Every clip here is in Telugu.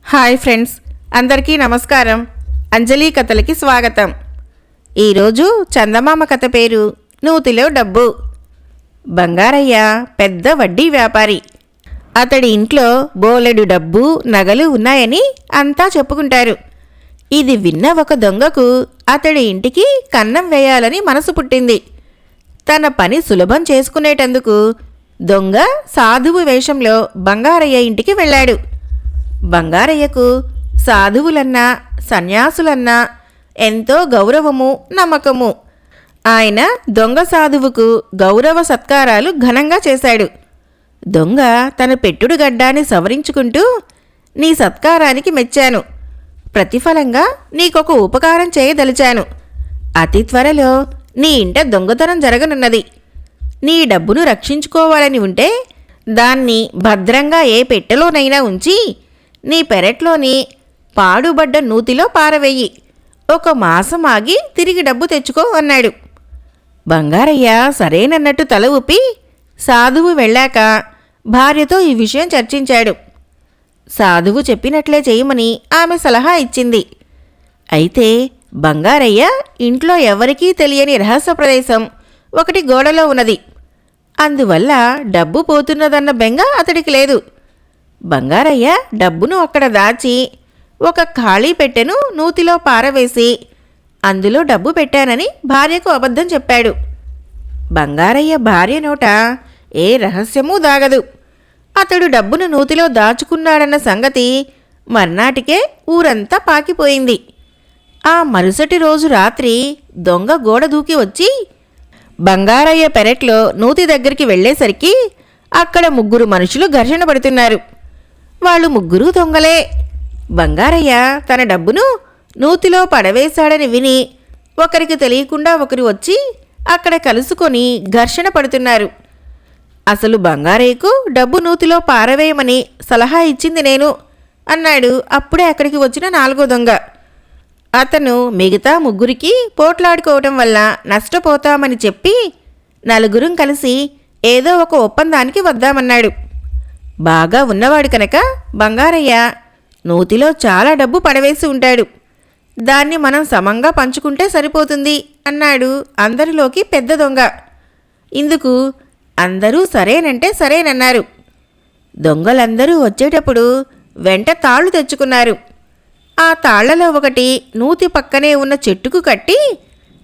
హాయ్ ఫ్రెండ్స్, అందరికీ నమస్కారం. అంజలి కథలకి స్వాగతం. ఈరోజు చందమామ కథ పేరు నూతిలో డబ్బు. బంగారయ్య పెద్ద వడ్డీ వ్యాపారి. అతడి ఇంట్లో బోలెడు డబ్బు నగలు ఉన్నాయని అంతా చెప్పుకుంటారు. ఇది విన్న ఒక దొంగకు అతడి ఇంటికి కన్నం వేయాలని మనసు పుట్టింది. తన పని సులభం చేసుకునేటందుకు దొంగ సాధువు వేషంలో బంగారయ్య ఇంటికి వెళ్ళాడు. బంగారయ్యకు సాధువులన్నా సన్యాసులన్నా ఎంతో గౌరవము, నమ్మకము. ఆయన దొంగ సాధువుకు గౌరవ సత్కారాలు ఘనంగా చేశాడు. దొంగ తన పెట్టుడు గడ్డాన్ని సవరించుకుంటూ, నీ సత్కారానికి మెచ్చాను. ప్రతిఫలంగా నీకొక ఉపకారం చేయదలిచాను. అతి త్వరలో నీ ఇంట దొంగతనం జరగనున్నది. నీ డబ్బును రక్షించుకోవాలని ఉంటే దాన్ని భద్రంగా ఏ పెట్టెలోనైనా ఉంచి నీ పెరట్లోని పాడుబడ్డ నూతిలో పారవేయి. 1 మాసం ఆగి తిరిగి డబ్బు తెచ్చుకో అన్నాడు. బంగారయ్య సరేనన్నట్టు తల ఊపి సాధువు వెళ్ళాక భార్యతో ఈ విషయం చర్చించాడు. సాధువు చెప్పినట్లే చేయమని ఆమె సలహా ఇచ్చింది. అయితే బంగారయ్య ఇంట్లో ఎవరికీ తెలియని రహస్య ప్రదేశం ఒకటి గోడలో ఉన్నది. అందువల్ల డబ్బు పోతున్నదన్న బెంగ అతడికి లేదు. బంగారయ్య డబ్బును అక్కడ దాచి ఒక ఖాళీ పెట్టెను నూతిలో పారవేసి అందులో డబ్బు పెట్టానని భార్యకు అబద్ధం చెప్పాడు. బంగారయ్య భార్య నోట ఏ రహస్యమూ దాగదు. అతడు డబ్బును నూతిలో దాచుకున్నాడన్న సంగతి మర్నాటికే ఊరంతా పాకిపోయింది. ఆ మరుసటి రోజు రాత్రి దొంగ గోడ దూకి వచ్చి బంగారయ్య పెరట్లో నూతి దగ్గరికి వెళ్ళేసరికి అక్కడ 3 మనుషులు ఘర్షణ పడుతున్నారు. వాళ్ళు 3 దొంగలే. బంగారయ్య తన డబ్బును నూతిలో పడవేశాడని విని ఒకరికి తెలియకుండా ఒకరు వచ్చి అక్కడ కలుసుకొని ఘర్షణ పడుతున్నారు. అసలు బంగారయ్యకు డబ్బు నూతిలో పారవేయమని సలహా ఇచ్చింది నేను అన్నాడు అప్పుడే అక్కడికి వచ్చిన 4వ దొంగ. అతను మిగతా 3కి పోట్లాడుకోవటం వల్ల నష్టపోతామని చెప్పి 4 కలిసి ఏదో ఒక ఒప్పందానికి వద్దామన్నాడు. బాగా ఉన్నవాడు కనుక బంగారయ్య నూతిలో చాలా డబ్బు పడవేసి ఉంటాడు. దాన్ని మనం సమంగా పంచుకుంటే సరిపోతుంది అన్నాడు అందరిలోకి పెద్ద దొంగ. ఇందుకు అందరూ సరేనంటే సరేనన్నారు. దొంగలందరూ వచ్చేటప్పుడు వెంట తాళ్ళు తెచ్చుకున్నారు. ఆ తాళ్లలో ఒకటి నూతి పక్కనే ఉన్న చెట్టుకు కట్టి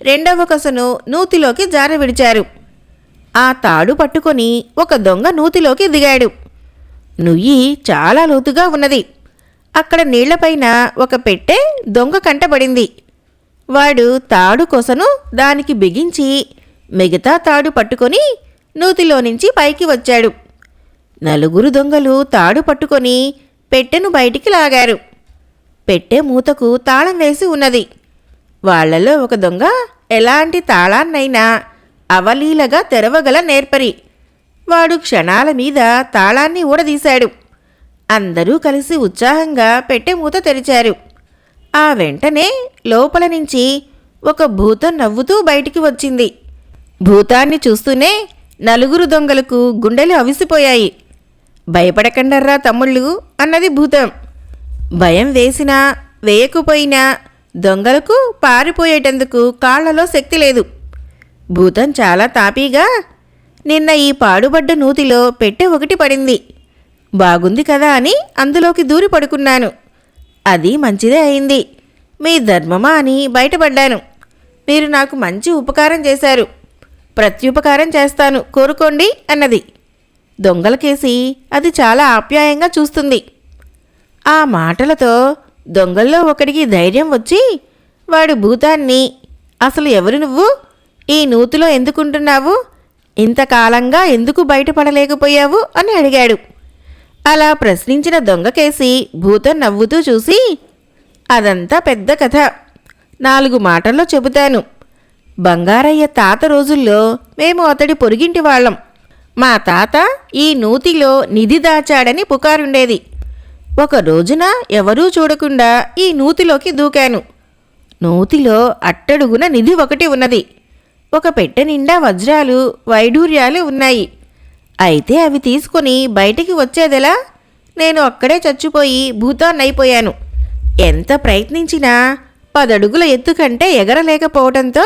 2వ కసను నూతిలోకి జార విడిచారు. ఆ తాడు పట్టుకొని ఒక దొంగ నూతిలోకి దిగాడు. నుయ్యి చాలా లోతుగా ఉన్నది. అక్కడ నీళ్లపైన ఒక పెట్టె దొంగ కంటపడింది. వాడు తాడు కొసను దానికి బిగించి మిగతా తాడు పట్టుకొని నూతిలో నుంచి పైకి వచ్చాడు. 4 దొంగలు తాడు పట్టుకొని పెట్టెను బయటికి లాగారు. పెట్టె మూతకు తాళం వేసి ఉన్నది. వాళ్లలో ఒక దొంగ ఎలాంటి తాళాన్నైనా అవలీలగా తెరవగల నేర్పరి. వాడు క్షణాల మీద తాళాన్ని ఊడదీశాడు. అందరూ కలిసి ఉత్సాహంగా పెట్టె మూత తెరిచారు. ఆ వెంటనే లోపల నుంచి ఒక భూతం నవ్వుతూ బయటికి వచ్చింది. భూతాన్ని చూస్తూనే 4 దొంగలకు గుండెలు అవిసిపోయాయి. భయపడకండర్రా తమ్ముళ్ళు అన్నది భూతం. భయం వేసినా వేయకపోయినా దొంగలకు పారిపోయేటందుకు కాళ్లలో శక్తి లేదు. భూతం చాలా తాపీగా, నిన్న ఈ పాడుబడ్డ నూతిలో పెట్టె ఒకటి పడింది. బాగుంది కదా అని అందులోకి దూరి పడుకున్నాను. అది మంచిదే అయింది. మీ ధర్మమా అని బయటపడ్డాను. మీరు నాకు మంచి ఉపకారం చేశారు. ప్రత్యుపకారం చేస్తాను, కోరుకోండి అన్నది. దొంగలకేసి అది చాలా ఆప్యాయంగా చూస్తుంది. ఆ మాటలతో దొంగల్లో ఒకడికి ధైర్యం వచ్చి వాడు భూతాన్ని, అసలు ఎవరు నువ్వు? ఈ నూతిలో ఎందుకుంటున్నావు? ఇంతకాలంగా ఎందుకు బయటపడలేకపోయావు అని అడిగాడు. అలా ప్రశ్నించిన దొంగకేసి భూతం నవ్వుతూ చూసి, అదంతా పెద్ద కథ, 4 మాటల్లో చెబుతాను. బంగారయ్య తాత రోజుల్లో మేము అతడి పొరుగింటి వాళ్ళం. మా తాత ఈ నూతిలో నిధి దాచాడని పుకారుండేది. ఒక రోజున ఎవరూ చూడకుండా ఈ నూతిలోకి దూకాను. నూతిలో అట్టడుగున నిధి ఒకటి ఉన్నది. ఒక పెట్టె నిండా వజ్రాలు, వైడూర్యాలు ఉన్నాయి. అయితే అవి తీసుకుని బయటికి వచ్చేదెలా? నేను అక్కడే చచ్చిపోయి భూతాన్నైపోయాను. ఎంత ప్రయత్నించినా 10 అడుగుల ఎత్తు కంటే ఎగరలేకపోవడంతో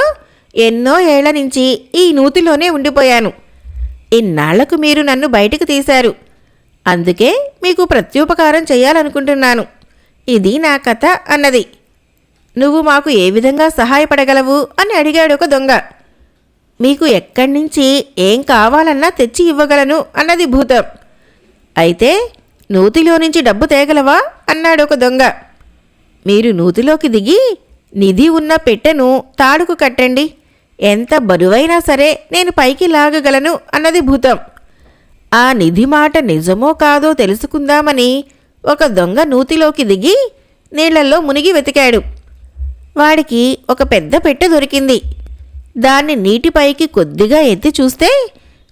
ఎన్నో ఏళ్ల నుంచి ఈ నూతిలోనే ఉండిపోయాను. ఇన్నాళ్లకు మీరు నన్ను బయటికి తీశారు. అందుకే మీకు ప్రత్యుపకారం చేయాలనుకుంటున్నాను. ఇది నా కథ అన్నది. నువ్వు మాకు ఏ విధంగా సహాయపడగలవు అని అడిగాడు ఒక దొంగ. మీకు ఎక్కడి నుంచి ఏం కావాలన్నా తెచ్చి ఇవ్వగలను అన్నది భూతం. అయితే నూతిలో నుంచి డబ్బు తేగలవా అన్నాడు ఒక దొంగ. మీరు నూతిలోకి దిగి నిధి ఉన్న పెట్టెను తాడుకు కట్టండి. ఎంత బరువైనా సరే నేను పైకి లాగగలను అన్నది భూతం. ఆ నిధి మాట నిజమో కాదో తెలుసుకుందామని ఒక దొంగ నూతిలోకి దిగి నీళ్లలో మునిగి వెతికాడు. వాడికి ఒక పెద్ద పెట్టె దొరికింది. దాన్ని నీటిపైకి కొద్దిగా ఎత్తి చూస్తే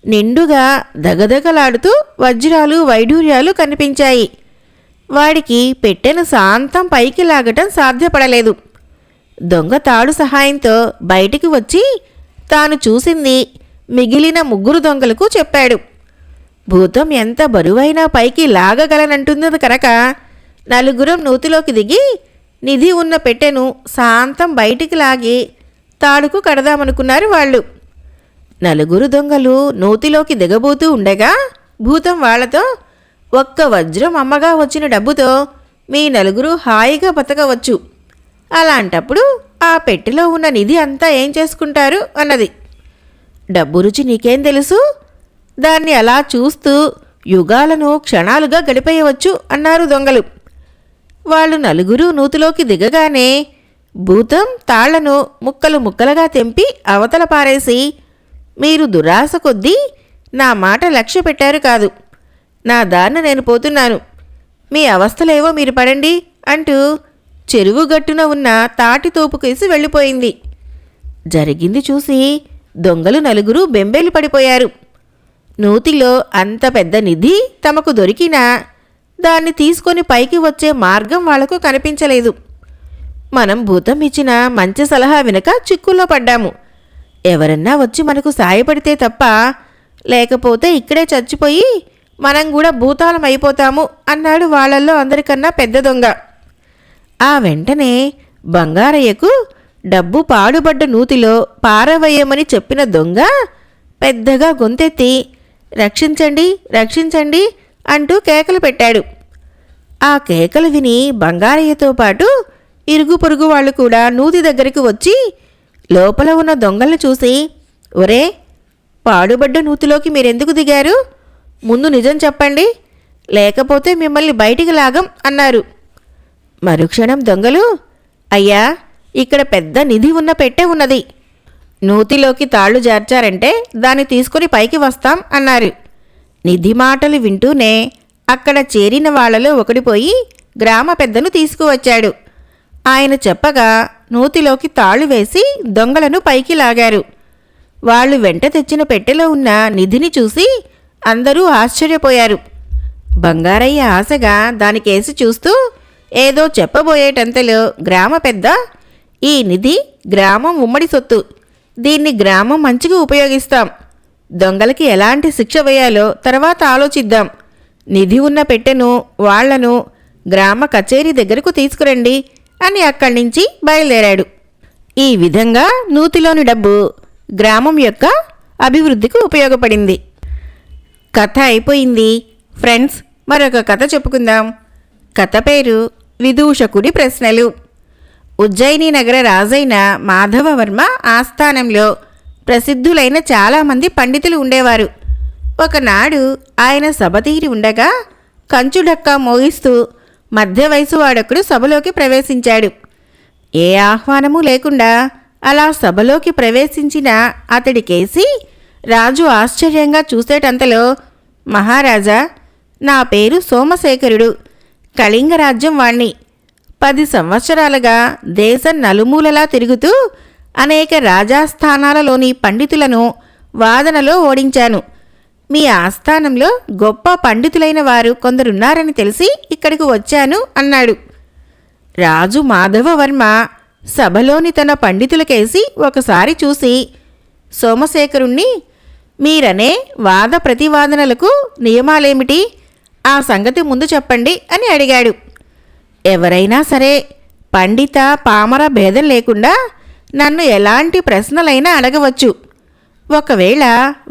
నిండుగా దగదగలాడుతూ వజ్రాలు వైఢూర్యాలు కనిపించాయి. వాడికి పెట్టెను శాంతం పైకి లాగటం సాధ్యపడలేదు. దొంగ తాడు సహాయంతో బయటికి వచ్చి తాను చూసింది మిగిలిన 3 దొంగలకు చెప్పాడు. భూతం ఎంత బరువైనా పైకి లాగగలనంటున్నది కనుక 4 నూతిలోకి దిగి నిధి ఉన్న పెట్టెను శాంతం బయటికి లాగి తాడుకు కడదామనుకున్నారు వాళ్ళు. 4 దొంగలు నూతిలోకి దిగబోతూ ఉండగా భూతం వాళ్లతో, ఒక్క వజ్రం అమ్మగా వచ్చిన డబ్బుతో మీ 4 హాయిగా బతకవచ్చు. అలాంటప్పుడు ఆ పెట్టెలో ఉన్న నిధి అంతా ఏం చేసుకుంటారు అన్నది. డబ్బు రుచి నీకేం తెలుసు? దాన్ని అలా చూస్తూ యుగాలను క్షణాలుగా గడిపేయవచ్చు అన్నారు దొంగలు. వాళ్ళు 4 నూతిలోకి దిగగానే భూతం తాళ్లను ముక్కలు ముక్కలుగా తెంపి అవతల పారేసి, మీరు దురాశ కొద్దీ నా మాట లక్ష్య పెట్టారు కాదు. నా దారిన నేను పోతున్నాను. మీ అవస్థలేవో మీరు పడండి అంటూ చెరువు గట్టున ఉన్న తాటి తోపుకేసి వెళ్ళిపోయింది. జరిగింది చూసి దొంగలు 4 బెంబేలు పడిపోయారు. నూతిలో అంత పెద్ద నిధి తమకు దొరికినా దాన్ని తీసుకొని పైకి వచ్చే మార్గం వాళ్లకు కనిపించలేదు. మనం భూతం ఇచ్చిన మంచి సలహా వినక చిక్కుల్లో పడ్డాము. ఎవరన్నా వచ్చి మనకు సాయపడితే తప్ప, లేకపోతే ఇక్కడే చచ్చిపోయి మనం కూడా భూతాలం అయిపోతాము అన్నాడు వాళ్ళల్లో అందరికన్నా పెద్ద దొంగ. ఆ వెంటనే బంగారయ్యకు డబ్బు పాడుబడ్డ నూతిలో పారవేయమని చెప్పిన దొంగ పెద్దగా గొంతెత్తి, రక్షించండి రక్షించండి అంటూ కేకలు పెట్టాడు. ఆ కేకలు విని బంగారయ్యతో పాటు ఇరుగు పొరుగు వాళ్ళు కూడా నూతి దగ్గరికి వచ్చి లోపల ఉన్న దొంగల్ని చూసి, ఒరే, పాడుబడ్డ నూతిలోకి మీరెందుకు దిగారు? ముందు నిజం చెప్పండి, లేకపోతే మిమ్మల్ని బయటికి లాగం అన్నారు. మరుక్షణం దొంగలు, అయ్యా, ఇక్కడ పెద్ద నిధి ఉన్న పెట్టె ఉన్నది. నూతిలోకి తాళ్లు జార్చారంటే దాన్ని తీసుకుని పైకి వస్తాం అన్నారు. నిధి మాటలు వింటూనే అక్కడ చేరిన వాళ్లలో ఒకడిపోయి గ్రామ పెద్దను తీసుకువచ్చాడు. ఆయన చెప్పగా నూతిలోకి తాళ్లు వేసి దొంగలను పైకి లాగారు. వాళ్ళు వెంట తెచ్చిన పెట్టెలో ఉన్న నిధిని చూసి అందరూ ఆశ్చర్యపోయారు. బంగారయ్య ఆశగా దానికేసి చూస్తూ ఏదో చెప్పబోయేటంతలో గ్రామ పెద్ద, ఈ నిధి గ్రామం ఉమ్మడి సొత్తు. దీన్ని గ్రామం మంచిగా ఉపయోగిస్తాం. దొంగలకి ఎలాంటి శిక్ష వేయాలో తర్వాత ఆలోచిద్దాం. నిధి ఉన్న పెట్టెను వాళ్లను గ్రామ కచేరీ దగ్గరకు తీసుకురండి అని అక్కడి నుంచి బయలుదేరాడు. ఈ విధంగా నూతిలోని డబ్బు గ్రామం యొక్క అభివృద్ధికి ఉపయోగపడింది. కథ అయిపోయింది. ఫ్రెండ్స్, మరొక కథ చెప్పుకుందాం. కథ పేరు విదూషకుడి ప్రశ్నలు. ఉజ్జయిని నగర రాజైన మాధవవర్మ ఆస్థానంలో ప్రసిద్ధులైన చాలామంది పండితులు ఉండేవారు. ఒకనాడు ఆయన సభ తీరి ఉండగా కంచుడక్కా మోగిస్తూ మధ్య వయసు వాడొకడు సభలోకి ప్రవేశించాడు. ఏ ఆహ్వానమూ లేకుండా అలా సభలోకి ప్రవేశించిన అతడికేసి రాజు ఆశ్చర్యంగా చూసేటంతలో, మహారాజా, నా పేరు సోమశేఖరుడు, కళింగరాజ్యం వాణ్ణి. 10 సంవత్సరాలుగా దేశం నలుమూలలా తిరుగుతూ అనేక రాజాస్థానాలలోని పండితులను వాదనలో ఓడించాను. మీ ఆస్థానంలో గొప్ప పండితులైన వారు కొందరున్నారని తెలిసి ఇక్కడికి వచ్చాను అన్నాడు. రాజు మాధవవర్మ సభలోని తన పండితులకేసి ఒకసారి చూసి, సోమశేఖరుణ్ణి, మీరనే వాద ప్రతివాదనలకు నియమాలేమిటి? ఆ సంగతి ముందు చెప్పండి అని అడిగాడు. ఎవరైనా సరే పండిత పామర భేదం లేకుండా నన్ను ఎలాంటి ప్రశ్నలైనా అడగవచ్చు. ఒకవేళ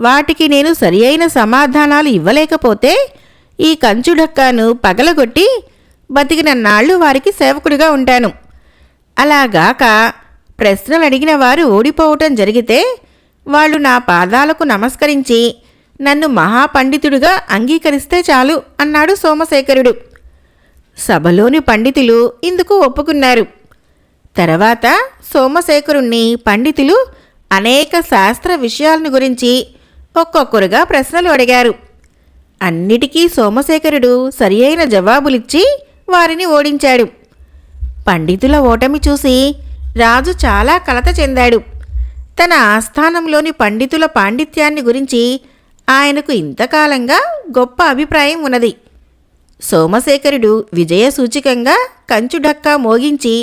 వాటికి నేను సరి అయిన సమాధానాలు ఇవ్వలేకపోతే ఈ కంచుడక్కాను పగలగొట్టి బతికినన్నాళ్ళు వారికి సేవకుడిగా ఉంటాను. అలాగాక ప్రశ్నలు అడిగిన వారు ఓడిపోవటం జరిగితే వాళ్ళు నా పాదాలకు నమస్కరించి నన్ను మహాపండితుడిగా అంగీకరిస్తే చాలు అన్నాడు సోమశేఖరుడు. సభలోని పండితులు ఇందుకు ఒప్పుకున్నారు. తర్వాత సోమశేఖరుణ్ణి పండితులు అనేక శాస్త్ర విషయాలను గురించి ఒక్కొక్కరుగా ప్రశ్నలు అడిగారు. అన్నిటికీ సోమశేఖరుడు సరి అయిన జవాబులిచ్చి వారిని ఓడించాడు. పండితుల ఓటమి చూసి రాజు చాలా కలత చెందాడు. తన ఆస్థానంలోని పండితుల పాండిత్యాన్ని గురించి ఆయనకు ఇంతకాలంగా గొప్ప అభిప్రాయం ఉన్నది. సోమశేఖరుడు విజయసూచికంగా కంచుడక్కా మోగించి,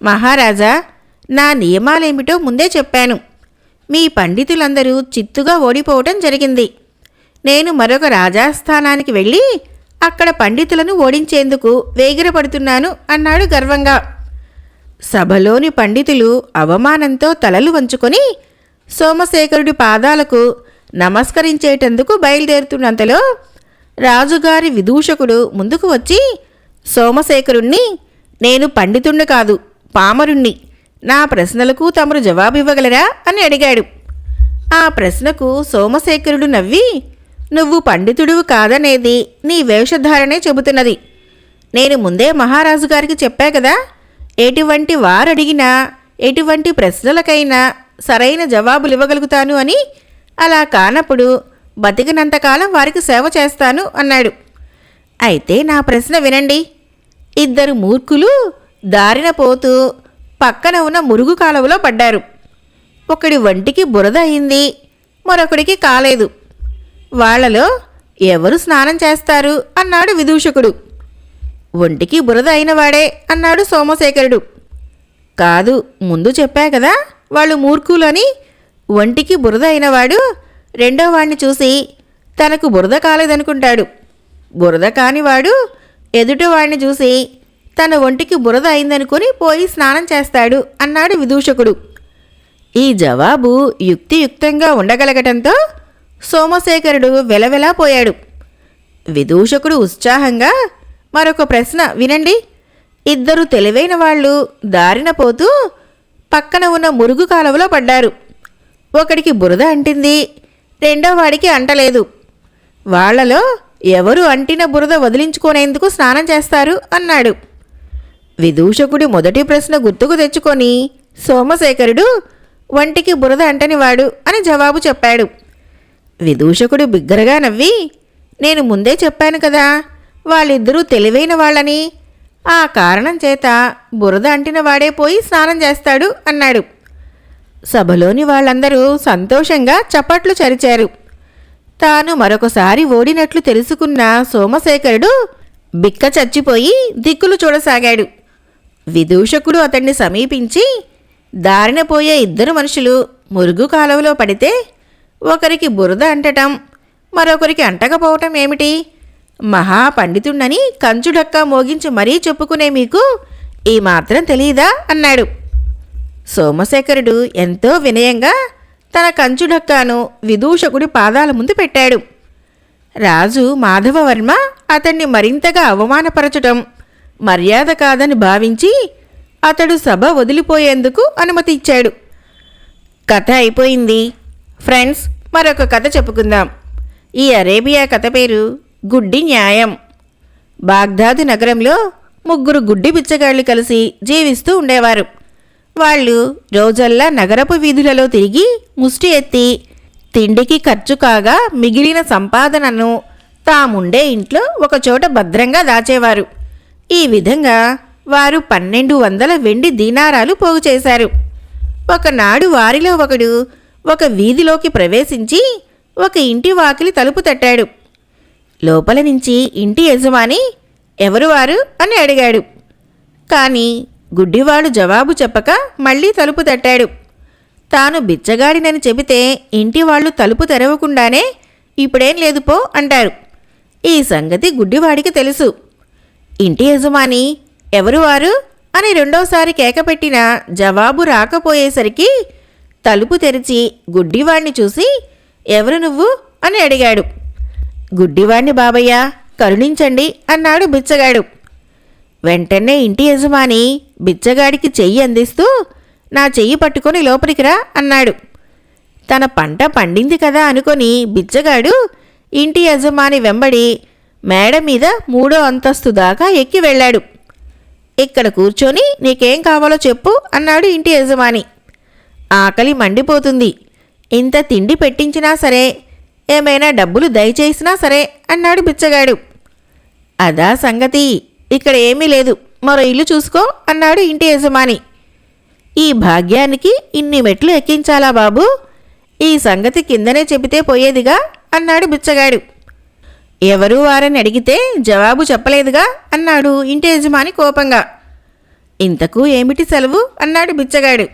మహారాజా, నా నియమాలేమిటో ముందే చెప్పాను. మీ పండితులందరూ చిత్తుగా ఓడిపోవటం జరిగింది. నేను మరొక రాజాస్థానానికి వెళ్ళి అక్కడ పండితులను ఓడించేందుకు వేగిరపడుతున్నాను అన్నాడు గర్వంగా. సభలోని పండితులు అవమానంతో తలలు వంచుకొని సోమశేఖరుడి పాదాలకు నమస్కరించేటందుకు బయలుదేరుతున్నంతలో రాజుగారి విదూషకుడు ముందుకు వచ్చి, సోమశేఖరుణ్ణి, నేను పండితుణ్ణి కాదు, పామరుణ్ణి. నా ప్రశ్నలకు తమరు జవాబివ్వగలరా అని అడిగాడు. ఆ ప్రశ్నకు సోమశేఖరుడు నవ్వి, నువ్వు పండితుడు కాదనేది నీ వేషధారణే చెబుతున్నది. నేను ముందే మహారాజు గారికి చెప్పా కదా, ఎటువంటి వారడిగినా ఎటువంటి ప్రశ్నలకైనా సరైన జవాబులు ఇవ్వగలుగుతాను అని. అలా కానప్పుడు బతికినంతకాలం వారికి సేవ చేస్తాను అన్నాడు. అయితే నా ప్రశ్న వినండి. ఇద్దరు మూర్ఖులు దారిన పోతూ పక్కన ఉన్న మురుగు కాలువలో పడ్డారు. ఒకడి వంటికి బురద అయింది, మరొకడికి కాలేదు. వాళ్లలో ఎవరు స్నానం చేస్తారు అన్నాడు విదూషకుడు. ఒంటికి బురద అయినవాడే అన్నాడు సోమశేఖరుడు. కాదు, ముందు చెప్పా కదా వాళ్ళు మూర్ఖులని. ఒంటికి బురద అయినవాడు రెండో వాణ్ణి చూసి తనకు బురద కాలేదనుకుంటాడు. బురద కానివాడు ఎదుటివాణ్ణి చూసి తన ఒంటికి బురద అయిందనుకుని పోయి స్నానం చేస్తాడు అన్నాడు విదూషకుడు. ఈ జవాబు యుక్తియుక్తంగా ఉండగలగటంతో సోమశేఖరుడు వెలవెలాపోయాడు. విదూషకుడు ఉత్సాహంగా, మరొక ప్రశ్న వినండి. ఇద్దరు తెలివైన వాళ్ళు దారిన పోతూ పక్కన ఉన్న మురుగు కాలువలో పడ్డారు. ఒకడికి బురద అంటింది, రెండో వాడికి అంటలేదు. వాళ్లలో ఎవరు అంటిన బురద వదిలించుకునేందుకు స్నానం చేస్తారు అన్నాడు. విదూషకుడి మొదటి ప్రశ్న గుర్తుకు తెచ్చుకొని సోమశేఖరుడు వంటికి బురద అంటనివాడు అని జవాబు చెప్పాడు. విదూషకుడు బిగ్గరగా నవ్వి, నేను ముందే చెప్పాను కదా వాళ్ళిద్దరూ తెలివైన వాళ్ళని. ఆ కారణం చేత బురద అంటిన వాడే పోయి స్నానం చేస్తాడు అన్నాడు. సభలోని వాళ్ళందరూ సంతోషంగా చప్పట్లు చరిచారు. తాను మరొకసారి ఓడినట్లు తెలుసుకున్న సోమశేఖరుడు బిక్క చచ్చిపోయి దిక్కులు చూడసాగాడు. విదూషకుడు అతన్ని సమీపించి, దారిన పోయే ఇద్దరు మనుషులు మురుగు కాలువలో పడితే ఒకరికి బురద అంటటం, మరొకరికి అంటకపోవటం ఏమిటి? మహాపండితుణ్ణని కంచుడక్కా మోగించి మరీ చెప్పుకునే మీకు ఈ మాత్రం తెలియదా అన్నాడు. సోమశేఖరుడు ఎంతో వినయంగా తన కంచుడక్కాను విదూషకుడి పాదాల ముందు పెట్టాడు. రాజు మాధవవర్మ అతన్ని మరింతగా అవమానపరచటం మర్యాద కాదని భావించి అతడు సభ వదిలిపోయేందుకు అనుమతి ఇచ్చాడు. కథ అయిపోయింది. ఫ్రెండ్స్, మరొక కథ చెప్పుకుందాం. ఈ అరేబియా కథ పేరు గుడ్డి న్యాయం. బాగ్దాదు నగరంలో ముగ్గురు గుడ్డి బిచ్చగాళ్ళు కలిసి జీవిస్తూ ఉండేవారు. వాళ్ళు రోజల్లా నగరపు వీధులలో తిరిగి ముష్టి ఎత్తి తిండికి ఖర్చు కాగా మిగిలిన సంపాదనను తాముండే ఇంట్లో ఒకచోట భద్రంగా దాచేవారు. ఈ విధంగా వారు 1200 వెండి దీనారాలు పోగు చేశారు. ఒకనాడు వారిలో ఒకడు ఒక వీధిలోకి ప్రవేశించి ఒక ఇంటి వాకిలి తలుపు తట్టాడు. లోపల నుంచి ఇంటి యజమాని, ఎవరు వారు అని అడిగాడు. కానీ గుడ్డివాడు జవాబు చెప్పక మళ్ళీ తలుపు తట్టాడు. తాను బిచ్చగాడినని చెబితే ఇంటి వాళ్ళు తలుపు తెరవకుండానే ఇప్పుడేం లేదు పో అంటారు. ఈ సంగతి గుడ్డివాడికి తెలుసు. ఇంటి యజమాని ఎవరు వారు అని రెండోసారి కేకపెట్టినా జవాబు రాకపోయేసరికి తలుపు తెరిచి గుడ్డివాణ్ణి చూసి ఎవరు నువ్వు అని అడిగాడు. గుడ్డివాణ్ణి బాబయ్య, కరుణించండి అన్నాడు బిచ్చగాడు. వెంటనే ఇంటి యజమాని బిచ్చగాడికి చెయ్యి అందిస్తూ నా చెయ్యి పట్టుకొని లోపలికి రా అన్నాడు. తన పంట పండింది కదా అనుకొని బిచ్చగాడు ఇంటి యజమాని వెంబడి మేడ మీద 3వ అంతస్తు దాకా ఎక్కి వెళ్ళాడు. ఇక్కడ కూర్చొని నీకేం కావాలో చెప్పు అన్నాడు ఇంటి యజమాని. ఆకలి మండిపోతుంది, ఇంత తిండి పెట్టించినా సరే, ఏమైనా డబ్బులు దయచేసినా సరే అన్నాడు బిచ్చగాడు. అదా సంగతి, ఇక్కడ ఏమీ లేదు, మరో ఇల్లు చూసుకో అన్నాడు ఇంటి యజమాని. ఈ భాగ్యానికి ఇన్ని మెట్లు ఎక్కించాలా బాబు, ఈ సంగతి కిందనే చెబితే పోయేదిగా అన్నాడు బిచ్చగాడు. ఎవరు వారని అడిగితే జవాబు చెప్పలేదుగా అన్నాడు ఇంటి యజమాని కోపంగా. ఇంతకు ఏమిటి సెలవు అన్నాడు బిచ్చగాడు.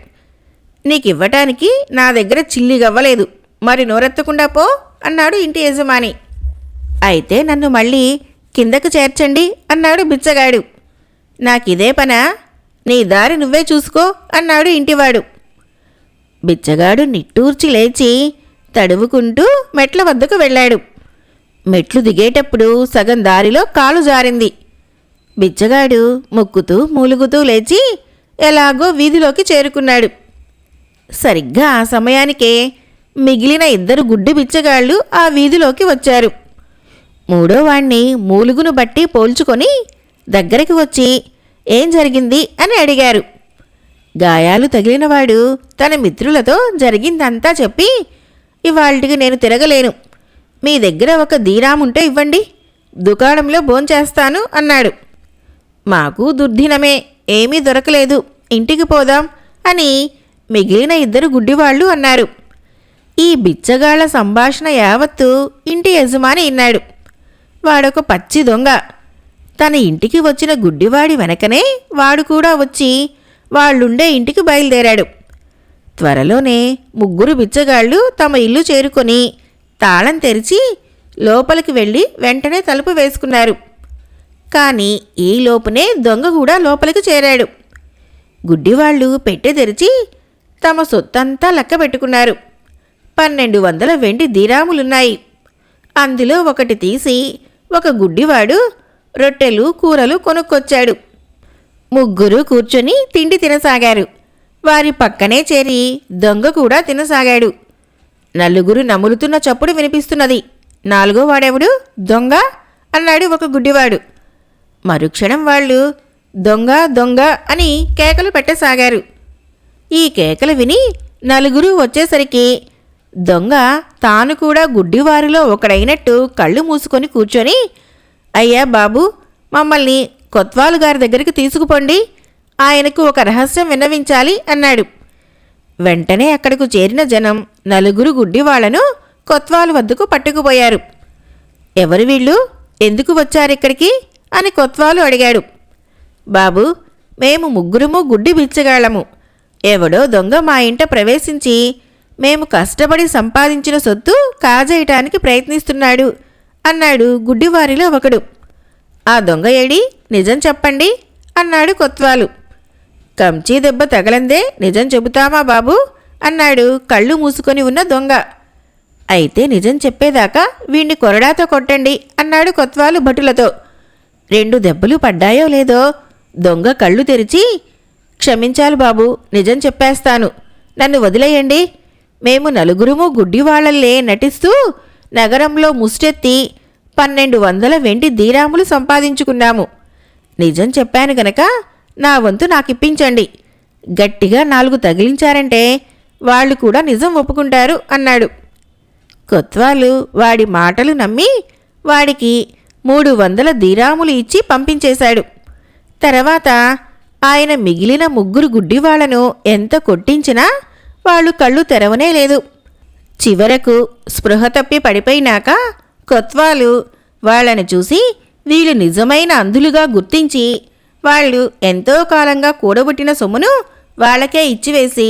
నీకివ్వటానికి నా దగ్గర చిల్లిగవ్వలేదు, మరి నోరెత్తకుండా పో అన్నాడు ఇంటి యజమాని. అయితే నన్ను మళ్ళీ కిందకు చేర్చండి అన్నాడు బిచ్చగాడు. నాకిదే పనా, నీ దారి నువ్వే చూసుకో అన్నాడు ఇంటివాడు. బిచ్చగాడు నిట్టూర్చి లేచి తడువుకుంటూ మెట్ల వద్దకు వెళ్ళాడు. మెట్లు దిగేటప్పుడు సగం దారిలో కాలు జారింది. బిచ్చగాడు ముక్కుతూ మూలుగుతూ లేచి ఎలాగో వీధిలోకి చేరుకున్నాడు. సరిగ్గా ఆ సమయానికే మిగిలిన 2 గుడ్డి బిచ్చగాళ్ళు ఆ వీధిలోకి వచ్చారు. 3వ వాణ్ణి మూలుగును బట్టి పోల్చుకొని దగ్గరికి వచ్చి ఏం జరిగింది అని అడిగారు. గాయాలు తగిలినవాడు తన మిత్రులతో జరిగిందంతా చెప్పి ఇవాళ్టికి నేను తిరగలేను, మీ దగ్గర 1 దీరాముంటే ఇవ్వండి, దుకాణంలో భోంచేస్తాను అన్నాడు. మాకు దుర్దినమే, ఏమీ దొరకలేదు, ఇంటికి పోదాం అని మిగిలిన 2 గుడ్డివాళ్లు అన్నారు. ఈ బిచ్చగాళ్ల సంభాషణ యావత్తు ఇంటి యజమాని విన్నాడు. వాడొక పచ్చి దొంగ. తన ఇంటికి వచ్చిన గుడ్డివాడి వెనకనే వాడు కూడా వచ్చి వాళ్ళుండే ఇంటికి బయలుదేరాడు. త్వరలోనే 3 బిచ్చగాళ్ళు తమ ఇల్లు చేరుకొని తాళం తెరిచి లోపలికి వెళ్ళి వెంటనే తలుపు వేసుకున్నారు. కానీ ఈ లోపునే దొంగ కూడా లోపలికి చేరాడు. గుడ్డివాళ్లు పెట్టె తెరిచి తమ సొత్తంతా లెక్క పెట్టుకున్నారు. 1200 వెండి దీరాములున్నాయి. అందులో ఒకటి తీసి ఒక గుడ్డివాడు రొట్టెలు కూరలు కొనుక్కొచ్చాడు. 3 కూర్చొని తిండి తినసాగారు. వారి పక్కనే చేరి దొంగ కూడా తినసాగాడు. 4 నములుతున్న చప్పుడు వినిపిస్తున్నది. 4వ వాడెవడు దొంగ అన్నాడు ఒక గుడ్డివాడు. మరుక్షణం వాళ్ళు దొంగ దొంగ అని కేకలు పెట్టసాగారు. ఈ కేకలు విని 4 వచ్చేసరికి దొంగ తాను కూడా గుడ్డివారిలో ఒకడైనట్టు కళ్ళు మూసుకొని కూర్చొని అయ్యా బాబు, మమ్మల్ని కొత్వాలు గారి దగ్గరికి తీసుకుపోండి, ఆయనకు ఒక రహస్యం విన్నవించాలి అన్నాడు. వెంటనే అక్కడకు చేరిన జనం 4 గుడ్డివాళ్లను కొత్వాలు వద్దకు పట్టుకుపోయారు. ఎవరు వీళ్ళు, ఎందుకు వచ్చారిక్కడికి అని కొత్వాలు అడిగాడు. బాబు, మేము 3 గుడ్డి బిచ్చగాళ్లము. ఎవడో దొంగ మా ఇంట ప్రవేశించి మేము కష్టపడి సంపాదించిన సొత్తు కాజేయటానికి ప్రయత్నిస్తున్నాడు అన్నాడు గుడ్డివారిలో ఒకడు. ఆ దొంగ ఏడి, నిజం చెప్పండి అన్నాడు కొత్వాలు. కంచీ దెబ్బ తగలందే నిజం చెబుతామా బాబు అన్నాడు కళ్ళు మూసుకొని ఉన్న దొంగ. అయితే నిజం చెప్పేదాకా వీణ్ణి కొరడాతో కొట్టండి అన్నాడు కొత్వాలు భటులతో. 2 దెబ్బలు పడ్డాయో లేదో దొంగ కళ్ళు తెరిచి క్షమించాలి బాబు, నిజం చెప్పేస్తాను, నన్ను వదిలేయండి, మేము 4 గుడ్డివాళ్లలే నటిస్తూ నగరంలో ముష్టెత్తి 1200 వెండి దీరాములు సంపాదించుకున్నాము. నిజం చెప్పాను గనక నా వంతు నాకిప్పించండి. గట్టిగా 4 తగిలించారంటే వాళ్ళు కూడా నిజం ఒప్పుకుంటారు అన్నాడు. కొత్వాలు వాడి మాటలు నమ్మి వాడికి 300 దీరాములు ఇచ్చి పంపించేశాడు. తర్వాత ఆయన మిగిలిన 3 గుడ్డివాళ్లను ఎంత కొట్టించినా వాళ్ళు కళ్ళు తెరవనే లేదు. చివరకు స్పృహ తప్పి పడిపోయినాక కొత్వాలు వాళ్లను చూసి వీళ్ళు నిజమైన అంధులుగా గుర్తించి వాళ్ళు ఎంతో కాలంగా కూడబుట్టిన సొమ్మును వాళ్ళకే ఇచ్చివేసి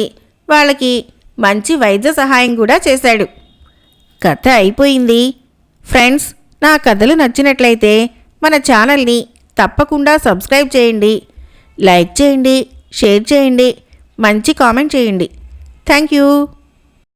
వాళ్ళకి మంచి వైద్య సహాయం కూడా చేశాడు. కథ అయిపోయింది. ఫ్రెండ్స్, నా కథలు నచ్చినట్లయితే మన ఛానల్ని తప్పకుండా సబ్స్క్రైబ్ చేయండి, లైక్ చేయండి, షేర్ చేయండి, మంచి కామెంట్ చేయండి. Thank you.